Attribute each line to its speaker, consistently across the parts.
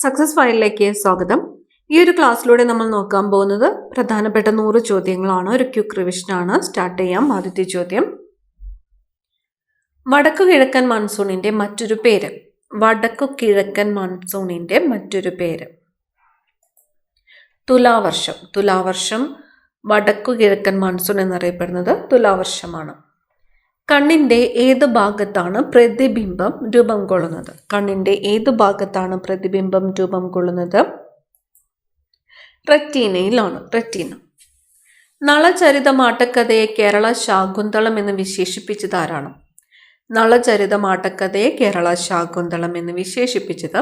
Speaker 1: Success ഫയലിലേക്ക് സ്വാഗതം. ഈ ഒരു ക്ലാസ്സിലൂടെ നമ്മൾ നോക്കാൻ പോകുന്നത് പ്രധാനപ്പെട്ട 100 ചോദ്യങ്ങളാണ്. ഒരു ക്വിക്ക് റിവിഷനാണ്. സ്റ്റാർട്ട് ചെയ്യാം. ആദ്യത്തെ ചോദ്യം, വടക്കു കിഴക്കൻ മൺസൂണിന്റെ മറ്റൊരു പേര്. വടക്കു കിഴക്കൻ മൺസൂണിന്റെ മറ്റൊരു പേര് തുലാവർഷം. തുലാവർഷം വടക്കു കിഴക്കൻ മൺസൂൺ എന്നറിയപ്പെടുന്നത് തുലാവർഷമാണ്. കണ്ണിന്റെ ഏത് ഭാഗത്താണ് പ്രതിബിംബം രൂപം കൊള്ളുന്നത്? കണ്ണിന്റെ ഏത് ഭാഗത്താണ് പ്രതിബിംബം രൂപം കൊള്ളുന്നത്? റെറ്റീനയിലാണ്. റെറ്റീന. നളചരിതമാട്ടക്കഥയെ കേരള ശാകുന്തളം എന്ന് വിശേഷിപ്പിച്ചത് ആരാണ്? നളചരിതമാട്ടക്കഥയെ കേരള ശാകുന്തളം എന്ന് വിശേഷിപ്പിച്ചത്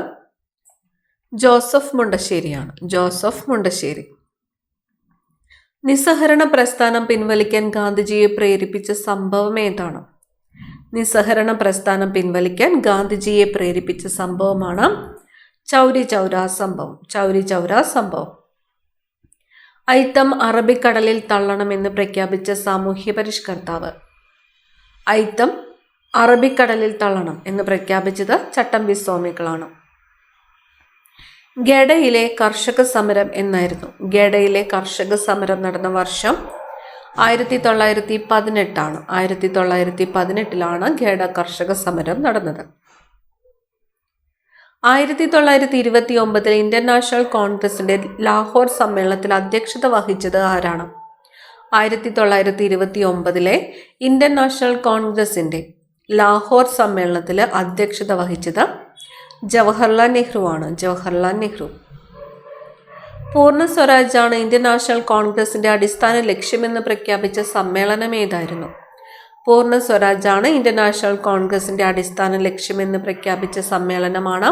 Speaker 1: ജോസഫ് മുണ്ടശ്ശേരിയാണ്. ജോസഫ് മുണ്ടശ്ശേരി. നിസ്സഹരണ പ്രസ്ഥാനം പിൻവലിക്കാൻ ഗാന്ധിജിയെ പ്രേരിപ്പിച്ച സംഭവം ഏതാണ്? നിസ്സഹരണ പ്രസ്ഥാനം പിൻവലിക്കാൻ ഗാന്ധിജിയെ പ്രേരിപ്പിച്ച സംഭവമാണ് ചൗരി ചൗരാ സംഭവം. ചൗരി ചൗരാ സംഭവം. അയിത്തം അറബിക്കടലിൽ തള്ളണമെന്ന് പ്രഖ്യാപിച്ച സാമൂഹ്യ പരിഷ്കർത്താവ്. അയിത്തം അറബിക്കടലിൽ തള്ളണം എന്ന് പ്രഖ്യാപിച്ചത് ചട്ടമ്പി സ്വാമികളാണ്. ഗഡയിലെ കർഷക സമരം എന്നായിരുന്നു? ഗഡയിലെ കർഷക സമരം നടന്ന വർഷം 1918 ആണ്. 1918 ഗഡ കർഷക സമരം നടന്നത്. 1929 ഇന്ത്യൻ നാഷണൽ കോൺഗ്രസിന്റെ ലാഹോർ സമ്മേളനത്തിൽ അധ്യക്ഷത വഹിച്ചത് ആരാണ്? 1929 ഇന്ത്യൻ നാഷണൽ കോൺഗ്രസിന്റെ ലാഹോർ സമ്മേളനത്തിൽ അധ്യക്ഷത വഹിച്ചത് ജവഹർലാൽ നെഹ്റു ആണ്. ജവഹർലാൽ നെഹ്റു. പൂർണ്ണ സ്വരാജാണ് ഇന്ത്യൻ നാഷണൽ കോൺഗ്രസിന്റെ അടിസ്ഥാന ലക്ഷ്യമെന്ന് പ്രഖ്യാപിച്ച സമ്മേളനം ഏതായിരുന്നു? പൂർണ്ണ സ്വരാജാണ് ഇന്ത്യൻ നാഷണൽ കോൺഗ്രസിന്റെ അടിസ്ഥാന ലക്ഷ്യമെന്ന് പ്രഖ്യാപിച്ച സമ്മേളനമാണ്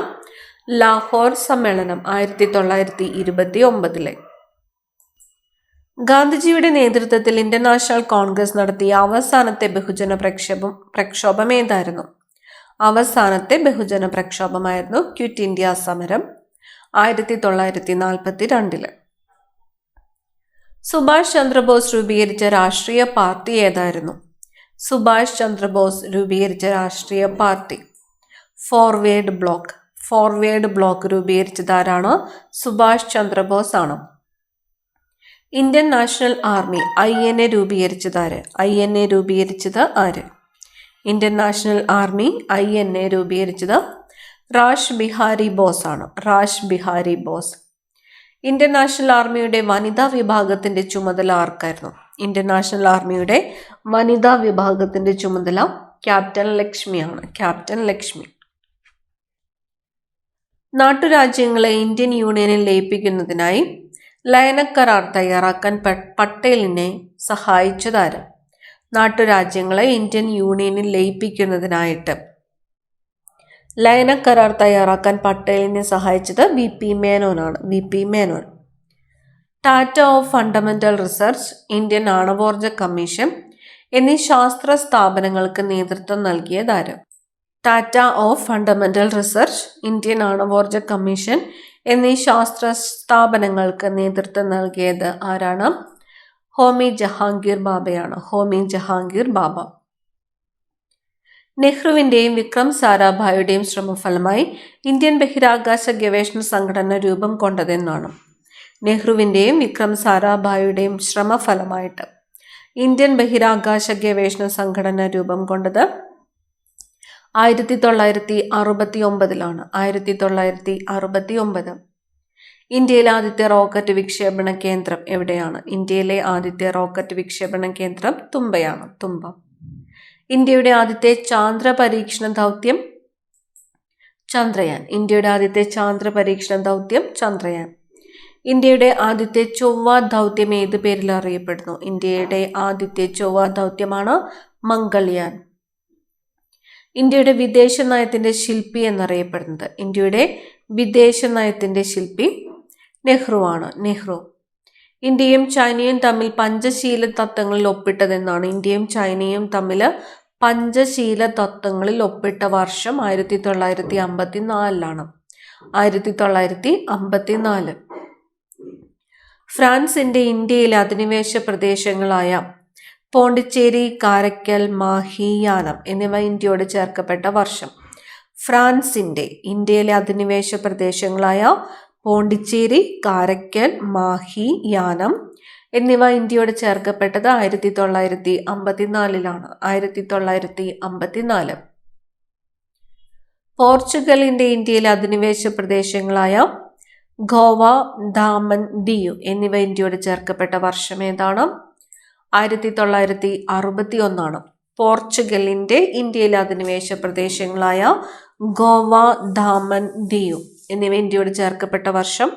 Speaker 1: ലാഹോർ സമ്മേളനം 1929. ഗാന്ധിജിയുടെ നേതൃത്വത്തിൽ ഇന്ത്യൻ നാഷണൽ കോൺഗ്രസ് നടത്തിയ അവസാനത്തെ ബഹുജന പ്രക്ഷോഭം ഏതായിരുന്നു? അവസാനത്തെ ബഹുജന പ്രക്ഷോഭമായിരുന്നു ക്വിറ്റ് ഇന്ത്യ സമരം 1942. സുഭാഷ് ചന്ദ്രബോസ് രൂപീകരിച്ച രാഷ്ട്രീയ പാർട്ടി ഏതായിരുന്നു? സുഭാഷ് ചന്ദ്രബോസ് രൂപീകരിച്ച രാഷ്ട്രീയ party forward block. Forward block രൂപീകരിച്ചത് ആരാണ്? സുഭാഷ് ചന്ദ്രബോസ് ആണ്. ഇന്ത്യൻ നാഷണൽ ആർമി INA രൂപീകരിച്ചത് ആര്? INA രൂപീകരിച്ചത് ആര്? ഇന്ത്യൻ നാഷണൽ ആർമി INA രൂപീകരിച്ചത് റാഷ് ബിഹാരി ബോസ് ആണ്. Rash Bihari boss. Indian national ആർമിയുടെ വനിതാ വിഭാഗത്തിന്റെ ചുമതല ആർക്കായിരുന്നു? ഇന്ത്യൻ നാഷണൽ ആർമിയുടെ വനിതാ വിഭാഗത്തിന്റെ ചുമതല ക്യാപ്റ്റൻ ലക്ഷ്മിയാണ്. ക്യാപ്റ്റൻ ലക്ഷ്മി. നാട്ടുരാജ്യങ്ങളെ ഇന്ത്യൻ യൂണിയനിൽ ലയിപ്പിക്കുന്നതിനായി ലയനക്കരാർ തയ്യാറാക്കാൻ പട്ടേലിനെ സഹായിച്ചതാര്? നാട്ടുരാജ്യങ്ങളെ ഇന്ത്യൻ യൂണിയനിൽ ലയിപ്പിക്കുന്നതിനായിട്ട് ലയനക്കരാർ തയ്യാറാക്കാൻ പട്ടേലിനെ സഹായിച്ചത് VP മേനോനാണ്. VP Menon. Tata of fundamental research, Indian ആണവോർജ കമ്മീഷൻ എന്നീ ശാസ്ത്ര സ്ഥാപനങ്ങൾക്ക് നേതൃത്വം നൽകിയതാര്? Tata of fundamental research, Indian ആണവോർജ കമ്മീഷൻ എന്നീ ശാസ്ത്ര സ്ഥാപനങ്ങൾക്ക് നേതൃത്വം നൽകിയത് ആരാണ്? ഹോമി ജഹാംഗീർ ബാബയാണ്. ഹോമി ജഹാംഗീർ ബാബ. നെഹ്റുവിന്റെയും വിക്രം സാരാഭായിയുടെയും ശ്രമഫലമായി ഇന്ത്യൻ ബഹിരാകാശ ഗവേഷണ സംഘടന രൂപം കൊണ്ടതെന്നാണ്? നെഹ്റുവിന്റെയും വിക്രം സാരാഭായിയുടെയും ശ്രമഫലമായിട്ട് ഇന്ത്യൻ ബഹിരാകാശ ഗവേഷണ സംഘടന രൂപം കൊണ്ടത് 1969. 1969. ഇന്ത്യയിലെ ആദ്യത്തെ റോക്കറ്റ് വിക്ഷേപണ കേന്ദ്രം എവിടെയാണ്? ഇന്ത്യയിലെ ആദ്യത്തെ റോക്കറ്റ് വിക്ഷേപണ കേന്ദ്രം തുമ്പയാണ്. തുമ്പ. ഇന്ത്യയുടെ ആദ്യത്തെ ചാന്ദ്ര പരീക്ഷണ ദൗത്യം ചന്ദ്രയാൻ. ഇന്ത്യയുടെ ആദ്യത്തെ ചാന്ദ്ര പരീക്ഷണ ദൗത്യം ചന്ദ്രയാൻ. ഇന്ത്യയുടെ ആദ്യത്തെ ചൊവ്വ ദൗത്യം ഏത് പേരിൽ അറിയപ്പെടുന്നു? ഇന്ത്യയുടെ ആദ്യത്തെ ചൊവ്വ ദൗത്യമാണ് മംഗൾയാൻ. ഇന്ത്യയുടെ വിദേശ നയത്തിന്റെ ശില്പി എന്നറിയപ്പെടുന്നത്? ഇന്ത്യയുടെ വിദേശ നയത്തിന്റെ ശില്പി നെഹ്റുവാണ്. നെഹ്റു. ഇന്ത്യയും ചൈനയും തമ്മിൽ പഞ്ചശീല തത്വങ്ങളിൽ ഒപ്പിട്ടതെന്നാണ്? ഇന്ത്യയും ചൈനയും തമ്മിൽ പഞ്ചശീല തത്വങ്ങളിൽ ഒപ്പിട്ട വർഷം 1954. 1954. ഫ്രാൻസിന്റെ ഇന്ത്യയിലെ അധിനിവേശ പ്രദേശങ്ങളായ പോണ്ടിച്ചേരി, കാരക്കൽ, മാഹി, യാനം എന്നിവ ഇന്ത്യയോട് ചേർക്കപ്പെട്ട വർഷം ഫ്രാൻസിന്റെ ഇന്ത്യയിലെ അധിനിവേശ പ്രദേശങ്ങളായ പോണ്ടിച്ചേരി, കാരയ്ക്കൽ, മാഹി, യാനം എന്നിവ ഇന്ത്യയോട് ചേർക്കപ്പെട്ടത് 1954 1954. പോർച്ചുഗലിന്റെ ഇന്ത്യയിലെ അധിനിവേശ പ്രദേശങ്ങളായ ഗോവ, ദാമൻ, ദിയു എന്നിവ ഇന്ത്യയോട് ചേർക്കപ്പെട്ട വർഷം ഏതാണ്? 1961. പോർച്ചുഗലിന്റെ ഇന്ത്യയിലെ അധിനിവേശ പ്രദേശങ്ങളായ ഗോവ, ദാമൻ, ദിയു എന്നിവ ഇന്ത്യയോട് ചേർക്കപ്പെട്ട വർഷം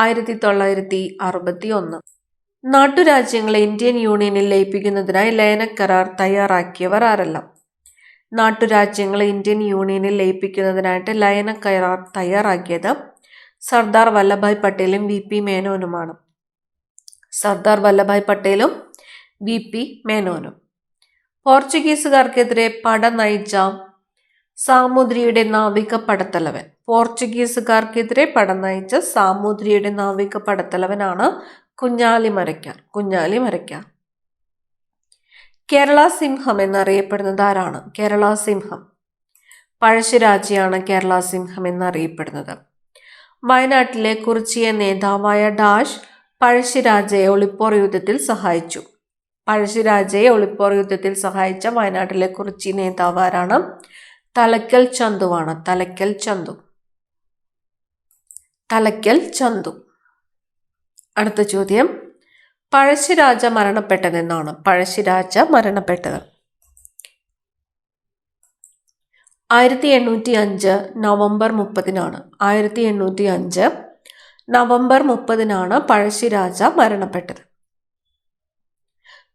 Speaker 1: 1961. നാട്ടുരാജ്യങ്ങളെ ഇന്ത്യൻ യൂണിയനിൽ ലയിപ്പിക്കുന്നതിനായി ലയന കരാർ തയ്യാറാക്കിയവർ ആരെല്ലാം? നാട്ടുരാജ്യങ്ങളെ ഇന്ത്യൻ യൂണിയനിൽ ലയിപ്പിക്കുന്നതിനായിട്ട് ലയന കരാർ തയ്യാറാക്കിയത് സർദാർ വല്ലഭായ് പട്ടേലും VP മേനോനുമാണ്. സർദാർ വല്ലഭായ് പട്ടേലും VP മേനോനും. പോർച്ചുഗീസുകാർക്കെതിരെ പട നയിച്ച സാമൂതിരിയുടെ നാവിക പടത്തലവൻ. പോർച്ചുഗീസുകാർക്കെതിരെ പട നയിച്ച സാമൂതിരിയുടെ നാവിക പടത്തലവനാണ് കുഞ്ഞാലിമരയ്ക്കാർ. കുഞ്ഞാലിമരയ്ക്കാർ. കേരള സിംഹം എന്നറിയപ്പെടുന്നത് ആരാണ്? കേരള സിംഹം പഴശ്ശിരാജയാണ് കേരള സിംഹം എന്നറിയപ്പെടുന്നത്. വയനാട്ടിലെ കുറിച്യ നേതാവായ ഡാഷ് പഴശ്ശിരാജയെ ഒളിപ്പോർ യുദ്ധത്തിൽ സഹായിച്ചു. പഴശ്ശിരാജയെ ഒളിപ്പോർ യുദ്ധത്തിൽ സഹായിച്ച വയനാട്ടിലെ കുറിച്യ നേതാവ് ആരാണ്? തലക്കൽ ചന്തുവാണ്. തലക്കൽ ചന്തു. തലക്കൽ ചന്തു. അടുത്ത ചോദ്യം, പഴശ്ശിരാജ മരണപ്പെട്ടതെന്നാണ്? പഴശ്ശിരാജ മരണപ്പെട്ടത് 1805 നവംബർ 30-നാണ്. 1805 നവംബർ 30-നാണ് പഴശ്ശിരാജ മരണപ്പെട്ടത്.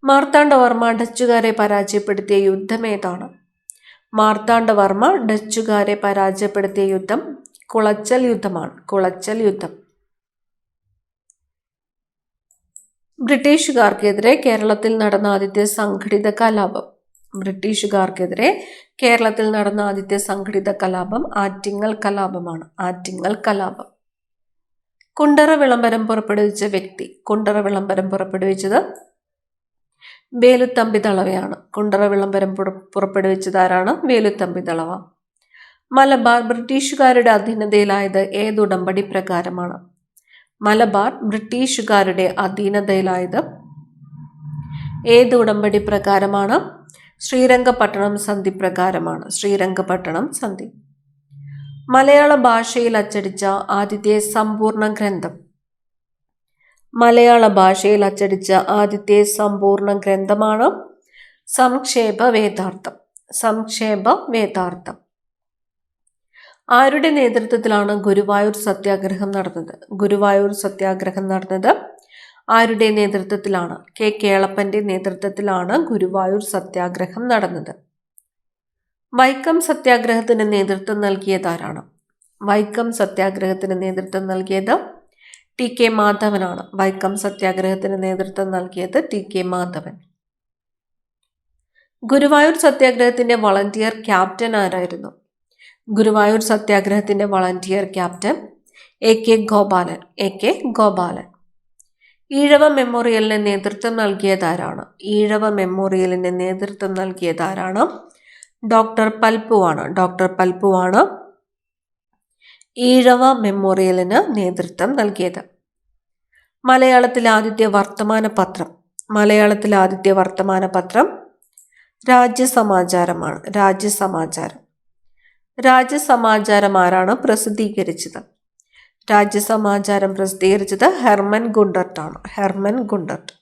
Speaker 1: മാർത്താണ്ഡവർമ്മ ഡച്ചുകാരെ പരാജയപ്പെടുത്തിയ യുദ്ധം ഏതാണ്? മാർത്താണ്ഡവർമ്മ ഡച്ചുകാരെ പരാജയപ്പെടുത്തിയ യുദ്ധം കുളച്ചൽ യുദ്ധമാണ്. കുളച്ചൽ യുദ്ധം. ബ്രിട്ടീഷുകാർക്കെതിരെ കേരളത്തിൽ നടന്ന ആദ്യത്തെ സംഘടിത കലാപം. ബ്രിട്ടീഷുകാർക്കെതിരെ കേരളത്തിൽ നടന്ന ആദ്യത്തെ സംഘടിത കലാപം ആറ്റിങ്ങൽ കലാപമാണ്. ആറ്റിങ്ങൽ കലാപം. കുണ്ടറ വിളംബരം പുറപ്പെടുവിച്ച വ്യക്തി. കുണ്ടറ വിളംബരം പുറപ്പെടുവിച്ചത് വേലുത്തമ്പി ദളവയാണ്. കുണ്ടറ വിളംബരം പുറപ്പെടുവിച്ചത് ആരാണ്? വേലുത്തമ്പി ദളവ. മലബാർ ബ്രിട്ടീഷുകാരുടെ അധീനതയിലായത് ഏത് ഉടമ്പടി പ്രകാരമാണ്? മലബാർ ബ്രിട്ടീഷുകാരുടെ അധീനതയിലായത് ഏത് ഉടമ്പടി പ്രകാരമാണ്? ശ്രീരംഗപട്ടണം സന്ധി പ്രകാരമാണ്. ശ്രീരംഗപട്ടണം സന്ധി. മലയാള ഭാഷയിൽ അച്ചടിച്ച ആദ്യത്തെ സമ്പൂർണ്ണ ഗ്രന്ഥം. മലയാള ഭാഷയിൽ അച്ചടിച്ച ആദ്യത്തെ സമ്പൂർണ്ണ ഗ്രന്ഥമാണ് സംക്ഷേപ വേദാർത്ഥം. സംക്ഷേപ വേദാർത്ഥം. ആരുടെ നേതൃത്വത്തിലാണ് ഗുരുവായൂർ സത്യാഗ്രഹം നടന്നത്? ഗുരുവായൂർ സത്യാഗ്രഹം നടന്നത് ആരുടെ നേതൃത്വത്തിലാണ്? കേളപ്പന്റെ നേതൃത്വത്തിലാണ് ഗുരുവായൂർ സത്യാഗ്രഹം നടന്നത്. വൈക്കം സത്യാഗ്രഹത്തിന് നേതൃത്വം നൽകിയതാരാണ്? വൈക്കം സത്യാഗ്രഹത്തിന് നേതൃത്വം നൽകിയത് TK മാധവനാണ്. വൈക്കം സത്യാഗ്രഹത്തിന് നേതൃത്വം നൽകിയത് TK മാധവൻ. ഗുരുവായൂർ സത്യാഗ്രഹത്തിന്റെ വളണ്ടിയർ ക്യാപ്റ്റൻ ആരായിരുന്നു? ഗുരുവായൂർ സത്യാഗ്രഹത്തിന്റെ volunteer captain AK Gopalan. AK Gopalan. Ezhava മെമ്മോറിയലിന് നേതൃത്വം നൽകിയതാരാണ്? ഈഴവ മെമ്മോറിയലിന് നേതൃത്വം നൽകിയതാരാണ്? ഡോക്ടർ പൽപ്പുവാണ്. ഡോക്ടർ പൽപ്പുവാണ് ഈഴവ മെമ്മോറിയലിന് നേതൃത്വം നൽകിയത്. മലയാളത്തിലെ ആദ്യത്തെ വർത്തമാന പത്രം. മലയാളത്തിലെ ആദ്യത്തെ വർത്തമാന പത്രം രാജ്യസമാചാരമാണ്. രാജ്യസമാചാരം. രാജ്യസമാചാരം ആരാണ് പ്രസിദ്ധീകരിച്ചത്? രാജ്യസമാചാരം പ്രസിദ്ധീകരിച്ചത് ഹെർമൻ ഗുണ്ടർട്ടാണ്. Hermann Gundert.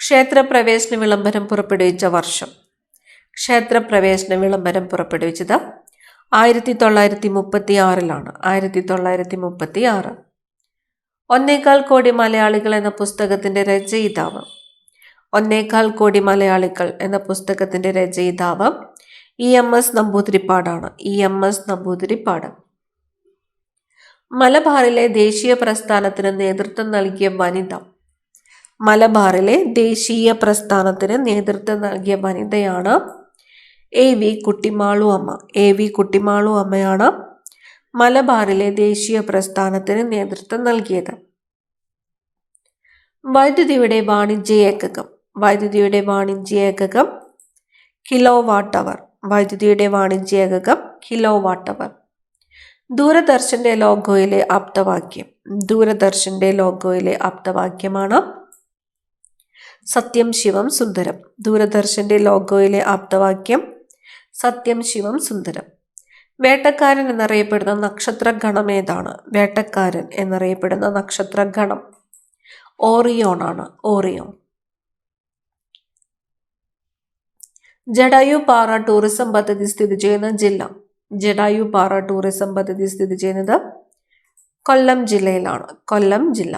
Speaker 1: ക്ഷേത്രപ്രവേശന വിളംബരം പുറപ്പെടുവിച്ച വർഷം. ക്ഷേത്രപ്രവേശന വിളംബരം പുറപ്പെടുവിച്ചത് 1936-ലാണ്. 1936. 1.25 കോടി മലയാളികൾ എന്ന പുസ്തകത്തിന്റെ രചയിതാവ്. 1.25 കോടി മലയാളികൾ എന്ന പുസ്തകത്തിന്റെ രചയിതാവ് EMS നമ്പൂതിരിപ്പാടാണ്. EMS നമ്പൂതിരിപ്പാട്. മലബാറിലെ ദേശീയ പ്രസ്ഥാനത്തിന് നേതൃത്വം നൽകിയ വനിത. മലബാറിലെ ദേശീയ പ്രസ്ഥാനത്തിന് നേതൃത്വം നൽകിയ വനിതയാണ് AV കുട്ടിമാളു അമ്മ. AV കുട്ടിമാളു അമ്മയാണ് മലബാറിലെ ദേശീയ പ്രസ്ഥാനത്തിന് നേതൃത്വം നൽകിയത്. വൈദ്യുതിയുടെ വാണിജ്യ ഏകകം. വൈദ്യുതിയുടെ വാണിജ്യ ഏകകം കിലോ വാട്ട് അവർ. വൈദ്യുതിയുടെ വാണിജ്യ ഏകകം kWh. ദൂരദർശന്റെ ലോഗോയിലെ ആപ്തവാക്യം. ദൂരദർശന്റെ ലോഗോയിലെ ആപ്തവാക്യമാണ് സത്യം ശിവം സുന്ദരം. ദൂരദർശന്റെ ലോഗോയിലെ ആപ്തവാക്യം സത്യം ശിവം സുന്ദരം. വേട്ടക്കാരൻ എന്നറിയപ്പെടുന്ന നക്ഷത്രഗണം ഏതാണ്? വേട്ടക്കാരൻ എന്നറിയപ്പെടുന്ന നക്ഷത്രഗണം ഓറിയോൺ ആണ്. ഓറിയോൺ. ജടായുപാറ ടൂറിസം പദ്ധതി സ്ഥിതി ചെയ്യുന്ന ജില്ല. ജടായുപാറ ടൂറിസം പദ്ധതി സ്ഥിതി ചെയ്യുന്നത് കൊല്ലം ജില്ലയിലാണ്. കൊല്ലം ജില്ല.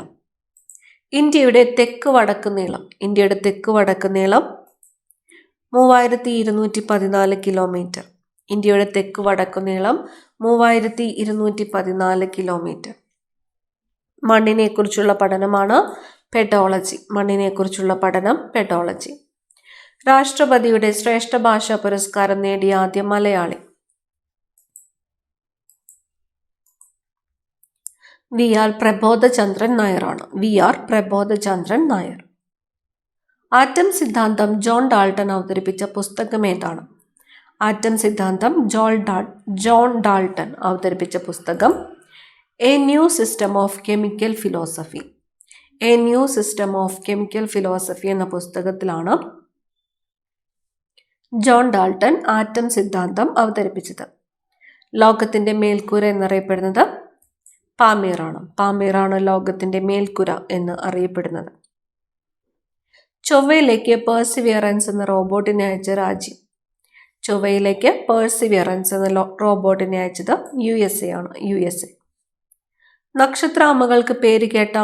Speaker 1: ഇന്ത്യയുടെ തെക്ക് വടക്ക് നീളം. ഇന്ത്യയുടെ തെക്ക് വടക്ക് നീളം 3214 കിലോമീറ്റർ. ഇന്ത്യയുടെ തെക്ക് വടക്ക് നീളം 3214 കിലോമീറ്റർ. മണ്ണിനെ കുറിച്ചുള്ള പഠനമാണ് പെഡോളജി. മണ്ണിനെ കുറിച്ചുള്ള പഠനം പെഡോളജി. രാഷ്ട്രപതിയുടെ ശ്രേഷ്ഠ ഭാഷാ പുരസ്കാരം നേടിയ ആദ്യ മലയാളി. VR പ്രബോധചന്ദ്രൻ നായരാണ്. VR പ്രബോധചന്ദ്രൻ നായർ. ആറ്റം സിദ്ധാന്തം ജോൺ ഡാൾട്ടൺ അവതരിപ്പിച്ച പുസ്തകം ഏതാണ്? ആറ്റം സിദ്ധാന്തം ജോൺ ഡാൾട്ടൺ അവതരിപ്പിച്ച പുസ്തകം A new system of chemical philosophy. A new system of chemical philosophy എന്ന പുസ്തകത്തിലാണ് ജോൺ ഡാൾട്ടൺ ആറ്റം സിദ്ധാന്തം അവതരിപ്പിച്ചത്. ലോകത്തിന്റെ മേൽക്കൂര എന്നറിയപ്പെടുന്നത് പാമീറാണ്. പാമീറാണ് ലോകത്തിന്റെ മേൽക്കൂര എന്ന് അറിയപ്പെടുന്നത്. ചൊവ്വയിലേക്ക് പേഴ്സിവിയറൻസ് എന്ന റോബോട്ടിനെ അയച്ച രാജ്യം. ചൊവ്വയിലേക്ക് പേഴ്സിവിയറൻസ് എന്ന റോബോട്ടിനെ അയച്ചത് USA ആണ്. USA. നക്ഷത്ര ആമകൾക്ക് പേരുകേട്ട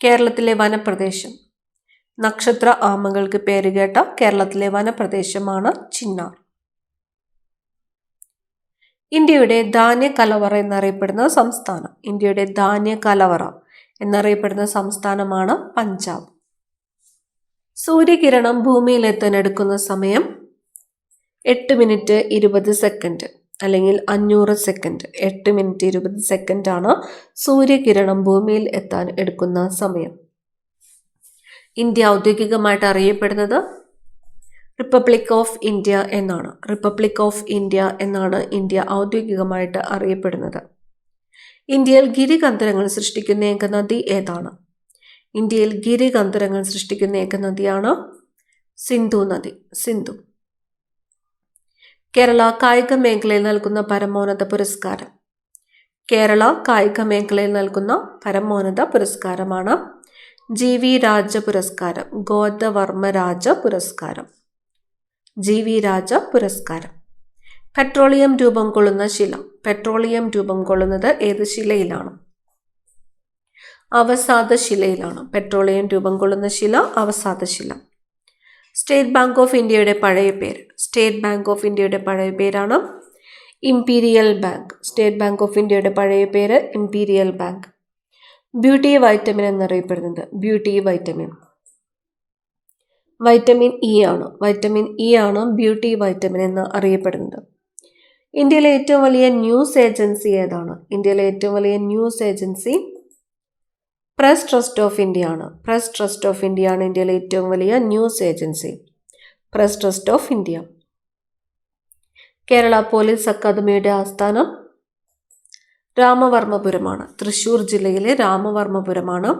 Speaker 1: കേരളത്തിലെ വനപ്രദേശം. നക്ഷത്ര ആമകൾക്ക് പേരുകേട്ട കേരളത്തിലെ വനപ്രദേശമാണ് ചിന്നാർ. ഇന്ത്യയുടെ ധാന്യ കലവറ എന്നറിയപ്പെടുന്ന സംസ്ഥാനം. ഇന്ത്യയുടെ ധാന്യ കലവറ എന്നറിയപ്പെടുന്ന സംസ്ഥാനമാണ് പഞ്ചാബ്. സൂര്യകിരണം ഭൂമിയിലെത്താൻ എടുക്കുന്ന സമയം 8 മിനിറ്റ് 20 സെക്കൻഡ് അല്ലെങ്കിൽ 500 സെക്കൻഡ്. 8 മിനിറ്റ് 20 സെക്കൻഡ് ആണ് സൂര്യകിരണം ഭൂമിയിൽ എത്താൻ എടുക്കുന്ന സമയം. ഇന്ത്യ ഔദ്യോഗികമായിട്ട് അറിയപ്പെടുന്നത് റിപ്പബ്ലിക് ഓഫ് ഇന്ത്യ എന്നാണ്. റിപ്പബ്ലിക് ഓഫ് ഇന്ത്യ എന്നാണ് ഇന്ത്യ ഔദ്യോഗികമായിട്ട് അറിയപ്പെടുന്നത്. ഇന്ത്യയിൽ ഗിരികന്ധരങ്ങൾ സൃഷ്ടിക്കുന്ന ഏക നദി ഏതാണ്? ഇന്ത്യയിൽ ഗിരികന്ധരങ്ങൾ സൃഷ്ടിക്കുന്ന ഏക നദിയാണ് സിന്ധു നദി. സിന്ധു. കേരള കായിക മേഖലയിൽ നൽകുന്ന പരമോന്നത പുരസ്കാരം. കേരള കായിക മേഖലയിൽ നൽകുന്ന പരമോന്നത പുരസ്കാരമാണ് GV രാജ പുരസ്കാരം. ഗോദവർമ്മ രാജ പുരസ്കാരം. GV രാജ പുരസ്കാരം. പെട്രോളിയം രൂപം കൊള്ളുന്ന ശില. പെട്രോളിയം രൂപം കൊള്ളുന്നത് ഏത് ശിലയിലാണ്? അവസാദ ശിലയിലാണ്. പെട്രോളിയം രൂപം കൊള്ളുന്ന ശില അവസാദ ശില. സ്റ്റേറ്റ് ബാങ്ക് ഓഫ് ഇന്ത്യയുടെ പഴയ പേര്. സ്റ്റേറ്റ് ബാങ്ക് ഓഫ് ഇന്ത്യയുടെ പഴയ പേരാണ് imperial bank. State bank of ഇന്ത്യയുടെ പഴയ പേര് ഇംപീരിയൽ ബാങ്ക്. ബ്യൂട്ടി വൈറ്റമിൻ എന്നറിയപ്പെടുന്നത്. Beauty vitamin. വൈറ്റമിൻ ഇ ആണ്. വൈറ്റമിൻ ഇ ആണ് ബ്യൂട്ടി വൈറ്റമിൻ എന്ന് അറിയപ്പെടുന്നത്. ഇന്ത്യയിലെ ഏറ്റവും വലിയ ന്യൂസ് ഏജൻസി ഏതാണ്? ഇന്ത്യയിലെ ഏറ്റവും വലിയ news agency press trust of India ആണ്. പ്രസ് ട്രസ്റ്റ് ഓഫ് ഇന്ത്യ ആണ് ഇന്ത്യയിലെ ഏറ്റവും വലിയ news agency. Press trust of India. Kerala police അക്കാദമിയുടെ ആസ്ഥാനം രാമവർമ്മപുരമാണ്. തൃശ്ശൂർ ജില്ലയിലെ രാമവർമ്മപുരമാണ്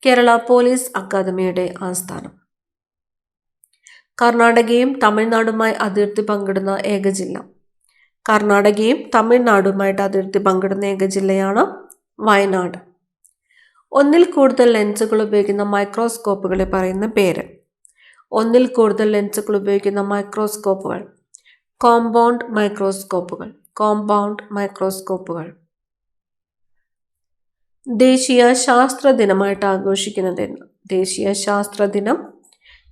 Speaker 1: കേരള പോലീസ് അക്കാദമിയുടെ ആസ്ഥാനം. കർണാടകയും തമിഴ്നാടുമായി അതിർത്തി പങ്കിടുന്ന ഏക ജില്ല. കർണാടകയും തമിഴ്നാടുമായിട്ട് അതിർത്തി പങ്കിടുന്ന ഏക ജില്ലയാണ് വയനാട്. ഒന്നിൽ കൂടുതൽ ലെൻസുകൾ ഉപയോഗിക്കുന്ന മൈക്രോസ്കോപ്പുകളെ പറയുന്ന പേര്. ഒന്നിൽ കൂടുതൽ ലെൻസുകൾ ഉപയോഗിക്കുന്ന മൈക്രോസ്കോപ്പുകൾ കോമ്പൗണ്ട് മൈക്രോസ്കോപ്പുകൾ. കോമ്പൗണ്ട് മൈക്രോസ്കോപ്പുകൾ. ദേശീയ ശാസ്ത്ര ദിനമായിട്ട് ആഘോഷിക്കുന്നതെന്ന്. ദേശീയ ശാസ്ത്ര ദിനം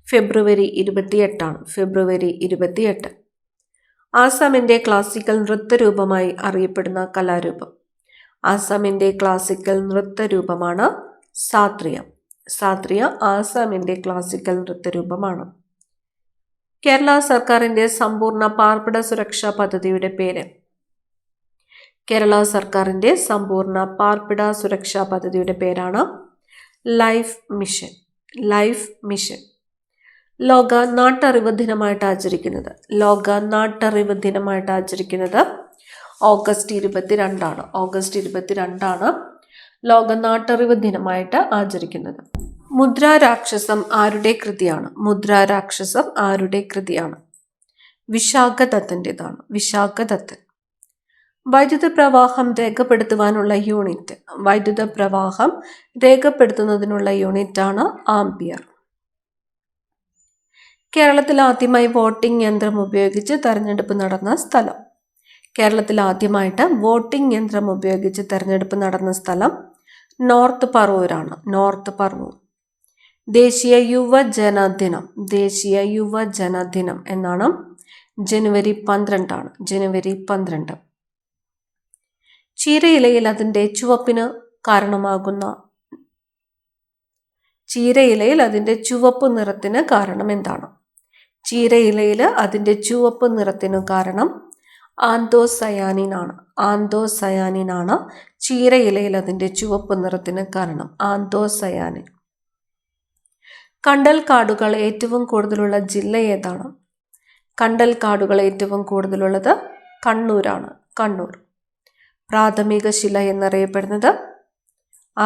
Speaker 1: ഫെബ്രുവരി 28 ആണ്. ഫെബ്രുവരി 28. ആസാമിൻ്റെ ക്ലാസിക്കൽ നൃത്തരൂപമായി അറിയപ്പെടുന്ന കലാരൂപം. ആസാമിൻ്റെ ക്ലാസിക്കൽ നൃത്തരൂപമാണ് സാത്രിയ. സാത്രിയ ആസാമിൻ്റെ ക്ലാസിക്കൽ നൃത്തരൂപമാണ്. കേരള സർക്കാരിൻ്റെ സമ്പൂർണ്ണ പാർപ്പിട സുരക്ഷാ പദ്ധതിയുടെ പേര്. കേരള സർക്കാരിൻ്റെ സമ്പൂർണ്ണ പാർപ്പിട സുരക്ഷാ പദ്ധതിയുടെ പേരാണ് ലൈഫ് മിഷൻ. Life mission. ലോക നാട്ടറിവ് ദിനമായിട്ട് ആചരിക്കുന്നത്? ലോക നാട്ടറിവ് ദിനമായിട്ട് ആചരിക്കുന്നത് ഓഗസ്റ്റ് 22 ഓഗസ്റ്റ് 22 ലോക നാട്ടറിവ് ദിനമായിട്ട് ആചരിക്കുന്നത്. മുദ്രാരാക്ഷസം ആരുടെ കൃതിയാണ്? മുദ്രാരാക്ഷസം ആരുടെ കൃതിയാണ്? വിശാഖദത്തൻ്റെതാണ്. വിശാഖദത്തൻ. വൈദ്യുത പ്രവാഹം രേഖപ്പെടുത്തുവാനുള്ള യൂണിറ്റ്? വൈദ്യുത പ്രവാഹം രേഖപ്പെടുത്തുന്നതിനുള്ള യൂണിറ്റാണ് ആംപിയർ. കേരളത്തിൽ ആദ്യമായി വോട്ടിംഗ് യന്ത്രം ഉപയോഗിച്ച് തെരഞ്ഞെടുപ്പ് നടന്ന സ്ഥലം? കേരളത്തിൽ ആദ്യമായിട്ട് വോട്ടിംഗ് യന്ത്രം ഉപയോഗിച്ച് തെരഞ്ഞെടുപ്പ് നടന്ന സ്ഥലം നോർത്ത് പറവൂരാണ്. നോർത്ത് പറവൂർ. ദേശീയ യുവജന ദിനം? ദേശീയ യുവജന ദിനം എന്നാണ് ജനുവരി 12 ജനുവരി 12. ചീരയിലയിൽ അതിൻ്റെ ചുവപ്പിന് കാരണമാകുന്ന ചീരയിലയിൽ അതിൻ്റെ ചുവപ്പ് നിറത്തിന് കാരണം എന്താണ്? ചീരയിലയിൽ അതിൻ്റെ ചുവപ്പ് നിറത്തിനു കാരണം ആന്തോസയാനിനാണ്. ആന്തോസയാനിനാണ് ചീരയിലയിൽ അതിൻ്റെ ചുവപ്പ് നിറത്തിന് കാരണം. ആന്തോസയാനിൻ. കണ്ടൽ കാടുകൾ ഏറ്റവും കൂടുതലുള്ള ജില്ല ഏതാണ്? കണ്ടൽ കാടുകൾ ഏറ്റവും കൂടുതലുള്ളത് കണ്ണൂരാണ്. കണ്ണൂർ. പ്രാഥമിക ശില എന്നറിയപ്പെടുന്നത്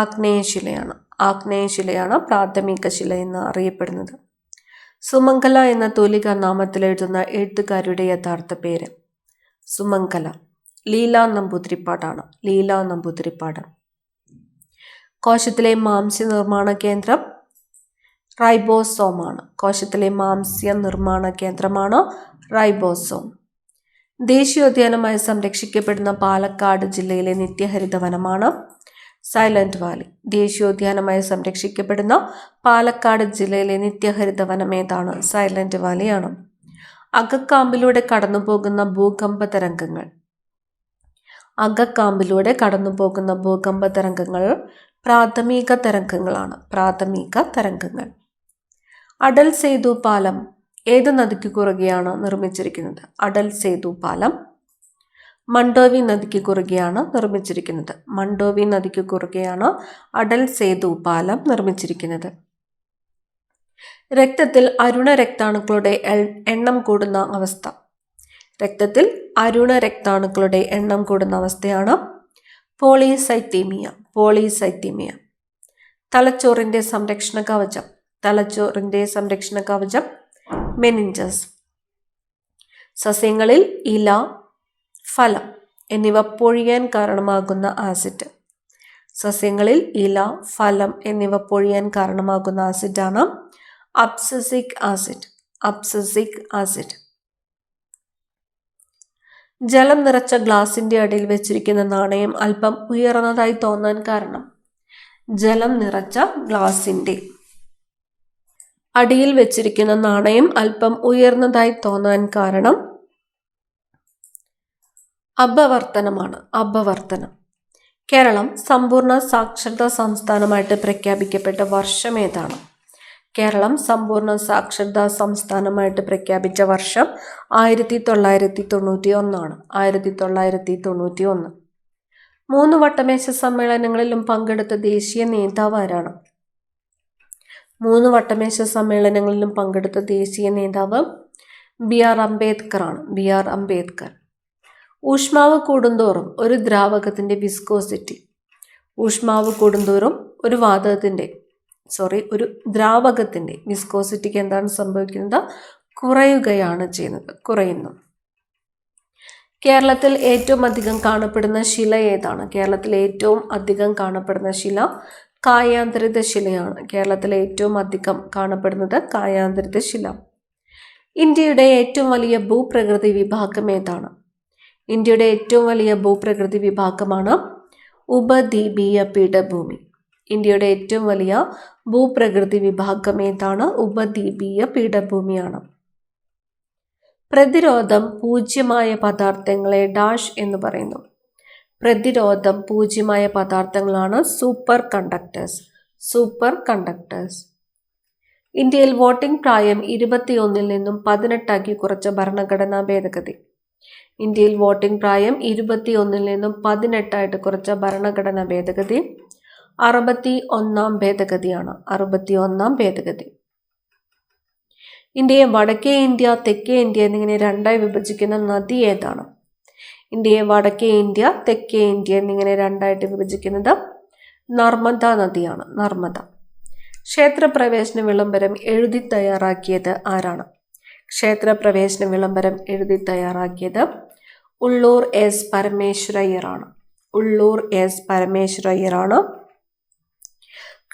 Speaker 1: ആഗ്നേയശിലയാണ്. ആഗ്നേയശിലയാണ് പ്രാഥമിക ശില എന്ന് അറിയപ്പെടുന്നത്. സുമംഗല എന്ന തൂലിക നാമത്തിൽ എഴുതുന്ന എഴുത്തുകാരുടെ യഥാർത്ഥ പേര്? സുമംഗല. ലീലാ നമ്പൂതിരിപ്പാടാണ്. ലീലാ നമ്പൂതിരിപ്പാട്. കോശത്തിലെ മാംസ്യ നിർമ്മാണ കേന്ദ്രം റൈബോസോമാണ്. കോശത്തിലെ മാംസ്യ നിർമ്മാണ കേന്ദ്രമാണ് റൈബോസോം. ദേശീയോദ്യാനമായി സംരക്ഷിക്കപ്പെടുന്ന പാലക്കാട് ജില്ലയിലെ നിത്യഹരിത വനമാണ് സൈലന്റ് വാലി. ദേശീയോദ്യാനമായി സംരക്ഷിക്കപ്പെടുന്ന പാലക്കാട് ജില്ലയിലെ നിത്യഹരിത വനം ഏതാണ്? സൈലന്റ് വാലിയാണ്. അകക്കാമ്പിലൂടെ കടന്നുപോകുന്ന ഭൂകമ്പ തരംഗങ്ങൾ? അകക്കാമ്പിലൂടെ കടന്നുപോകുന്ന ഭൂകമ്പ തരംഗങ്ങൾ പ്രാഥമിക തരംഗങ്ങളാണ്. പ്രാഥമിക തരംഗങ്ങൾ. അടൽ സേതു പാലം ഏത് നദിക്ക് കുറുകെയാണ് നിർമ്മിച്ചിരിക്കുന്നത്? അടൽ സേതു പാലം മണ്ഡോവി നദിക്ക് കുറുകെയാണ് നിർമ്മിച്ചിരിക്കുന്നത്. മണ്ഡോവി നദിക്ക് കുറുകെയാണ് അടൽ സേതു പാലം നിർമ്മിച്ചിരിക്കുന്നത്. രക്തത്തിൽ അരുണ രക്താണുക്കളുടെ എണ്ണം കൂടുന്ന അവസ്ഥ? രക്തത്തിൽ അരുണ രക്താണുക്കളുടെ എണ്ണം കൂടുന്ന അവസ്ഥയാണ് പോളിസൈത്തീമിയ. പോളിസൈത്തീമിയ. തലച്ചോറിന്റെ സംരക്ഷണ കവചം? തലച്ചോറിന്റെ സംരക്ഷണ കവചം മെനിഞ്ചസ്. സസ്യങ്ങളിൽ ഇല, ഫലം എന്നിവ പൊഴിയാൻ കാരണമാകുന്ന ആസിഡ്? സസ്യങ്ങളിൽ ഇല, ഫലം എന്നിവ പൊഴിയാൻ കാരണമാകുന്ന ആസിഡാണ് അബ്സസിക് ആസിഡ്. Abscisic acid. ജലം നിറച്ച ഗ്ലാസിന്റെ അടിയിൽ വെച്ചിരിക്കുന്ന നാണയം അല്പം ഉയർന്നതായി തോന്നാൻ കാരണം? ജലം നിറച്ച ഗ്ലാസിന്റെ അടിയിൽ വെച്ചിരിക്കുന്ന നാണയം അല്പം ഉയർന്നതായി തോന്നാൻ കാരണം അപവർത്തനമാണ്. അപവർത്തനം. കേരളം സമ്പൂർണ്ണ സാക്ഷരതാ സംസ്ഥാനമായിട്ട് പ്രഖ്യാപിക്കപ്പെട്ട വർഷം ഏതാണ്? കേരളം സമ്പൂർണ്ണ സാക്ഷരതാ സംസ്ഥാനമായിട്ട് പ്രഖ്യാപിച്ച വർഷം 1991. 1991. 3 വട്ടമേശ സമ്മേളനങ്ങളിലും പങ്കെടുത്ത ദേശീയ നേതാവ് ആരാണ്? 3 വട്ടമേശ സമ്മേളനങ്ങളിലും പങ്കെടുത്ത ദേശീയ നേതാവ് BR അംബേദ്കർ ആണ്. BR അംബേദ്കർ. ഊഷ്മാവ് കൂടുന്തോറും ഒരു ദ്രാവകത്തിന്റെ വിസ്കോസിറ്റി? ഊഷ്മാവ് കൂടുന്തോറും ഒരു ദ്രാവകത്തിന്റെ വിസ്കോസിറ്റിക്ക് എന്താണ് സംഭവിക്കുന്നത്? കുറയുകയാണ് ചെയ്യുന്നത്. കുറയുന്നു. കേരളത്തിൽ ഏറ്റവും അധികം കാണപ്പെടുന്ന ശില ഏതാണ്? കേരളത്തിൽ ഏറ്റവും അധികം കാണപ്പെടുന്ന ശില കായാന്തരിത ശിലയാണ്. കേരളത്തിൽ ഏറ്റവും അധികം കാണപ്പെടുന്നത് കായാന്തരിത ശില. ഇന്ത്യയുടെ ഏറ്റവും വലിയ ഭൂപ്രകൃതി വിഭാഗം ഏതാണ്? ഇന്ത്യയുടെ ഏറ്റവും വലിയ ഭൂപ്രകൃതി വിഭാഗമാണ് ഉപദ്വീപീയ പീഠഭൂമി. ഇന്ത്യയുടെ ഏറ്റവും വലിയ ഭൂപ്രകൃതി വിഭാഗം ഏതാണ്? ഉപദ്വീപീയ പീഠഭൂമിയാണ്. പ്രതിരോധം പൂജ്യമായ പദാർത്ഥങ്ങളെ ഡാഷ് എന്ന് പറയുന്നു. പ്രതിരോധം പൂജ്യമായ പദാർത്ഥങ്ങളാണ് സൂപ്പർ കണ്ടക്ടേഴ്സ്. Super conductors. ഇന്ത്യയിൽ വോട്ടിംഗ് പ്രായം 21 നിന്നും 18 കുറച്ച ഭരണഘടനാ ഭേദഗതി? ഇന്ത്യയിൽ വോട്ടിംഗ് പ്രായം 21 നിന്നും 18 കുറച്ച ഭരണഘടനാ ഭേദഗതി 61 ഭേദഗതിയാണ്. 61 ഭേദഗതി. ഇന്ത്യയെ വടക്കേ ഇന്ത്യ, തെക്കേ ഇന്ത്യ എന്നിങ്ങനെ രണ്ടായി വിഭജിക്കുന്ന നദി ഏതാണ്? ഇന്ത്യയെ വടക്കേ ഇന്ത്യ, തെക്കേ ഇന്ത്യ എന്നിങ്ങനെ രണ്ടായിട്ട് വിഭജിക്കുന്നത് നർമ്മദ നദിയാണ്. നർമ്മദ. ക്ഷേത്രപ്രവേശന വിളംബരം എഴുതി തയ്യാറാക്കിയത് ആരാണ്? ക്ഷേത്രപ്രവേശന വിളംബരം എഴുതി തയ്യാറാക്കിയത് ഉള്ളൂർ എസ് പരമേശ്വരയ്യറാണ്. ഉള്ളൂർ എസ് പരമേശ്വരയ്യറാണ്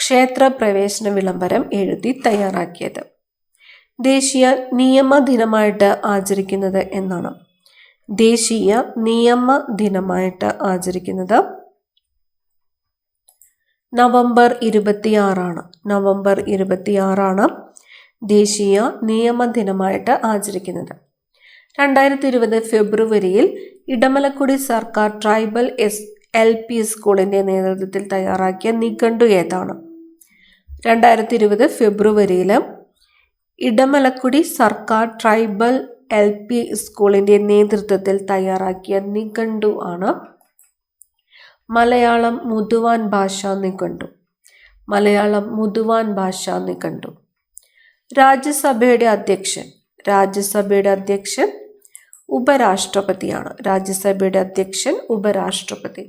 Speaker 1: ക്ഷേത്രപ്രവേശന വിളംബരം എഴുതി തയ്യാറാക്കിയത്. ദേശീയ നിയമ ദിനമായിട്ട് ആചരിക്കുന്നത് എന്നാണ്? ദേശീയ നിയമ ദിനമായിട്ട് ആചരിക്കുന്നത് നവംബർ 26 നവംബർ 26 ദേശീയ നിയമ ദിനമായിട്ട് ആചരിക്കുന്നത്. 2020 ഫെബ്രുവരിയിൽ ഇടമലക്കുടി സർക്കാർ ട്രൈബൽ LP സ്കൂളിന്റെ നേതൃത്വത്തിൽ തയ്യാറാക്കിയ നിഘണ്ടു ഏതാണ്? 2020 ഫെബ്രുവരിയിൽ ഇടമലക്കുടി സർക്കാർ ട്രൈബൽ LP സ്കൂളിന്റെ നേതൃത്വത്തിൽ തയ്യാറാക്കിയ നിഘണ്ടു ആണ് മലയാളം മുതുവാൻ ഭാഷാ നിഘണ്ടു. മലയാളം മുതുവാൻ ഭാഷാ നിഘണ്ടു. രാജ്യസഭയുടെ അധ്യക്ഷൻ ഉപരാഷ്ട്രപതിയാണ്. രാജ്യസഭയുടെ അധ്യക്ഷൻ ഉപരാഷ്ട്രപതി.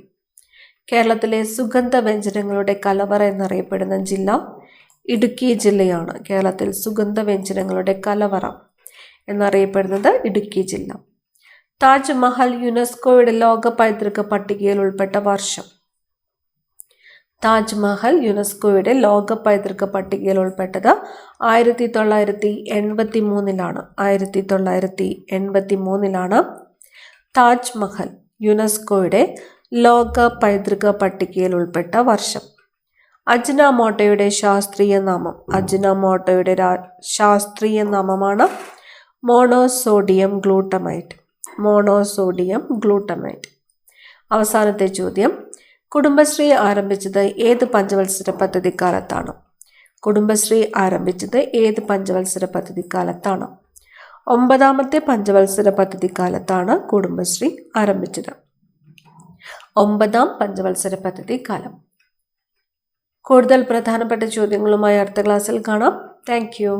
Speaker 1: കേരളത്തിലെ സുഗന്ധവ്യഞ്ജനങ്ങളുടെ കലവറ എന്നറിയപ്പെടുന്ന ജില്ല ഇടുക്കി ജില്ലയാണ്. കേരളത്തിൽ സുഗന്ധവ്യഞ്ജനങ്ങളുടെ കലവറ എന്നറിയപ്പെടുന്നത് ഇടുക്കി ജില്ല. താജ്മഹൽ യുനെസ്കോയുടെ ലോക പൈതൃക പട്ടികയിൽ ഉൾപ്പെട്ട വർഷം? താജ്മഹൽ യുനെസ്കോയുടെ ലോക പൈതൃക പട്ടികയിൽ ഉൾപ്പെട്ടത് 1983 1983 താജ്മഹൽ യുനെസ്കോയുടെ ലോക പൈതൃക പട്ടികയിൽ ഉൾപ്പെട്ട വർഷം. അജിനോമോട്ടോയുടെ ശാസ്ത്രീയ നാമമാണ് മോണോസോഡിയം ഗ്ലൂട്ടമൈറ്റ്. അവസാനത്തെ ചോദ്യം, കുടുംബശ്രീ ആരംഭിച്ചത് ഏത് പഞ്ചവത്സര പദ്ധതി കാലത്താണ്? കുടുംബശ്രീ ആരംഭിച്ചത് ഏത് പഞ്ചവത്സര പദ്ധതി കാലത്താണ്? 9ാമത്തെ പഞ്ചവത്സര പദ്ധതി കാലത്താണ് കുടുംബശ്രീ ആരംഭിച്ചത്. 9ാം പഞ്ചവത്സര പദ്ധതി കാലം. കൂടുതൽ പ്രധാനപ്പെട്ട ചോദ്യങ്ങളുമായി അടുത്ത ക്ലാസ്സിൽ കാണാം. Thank you.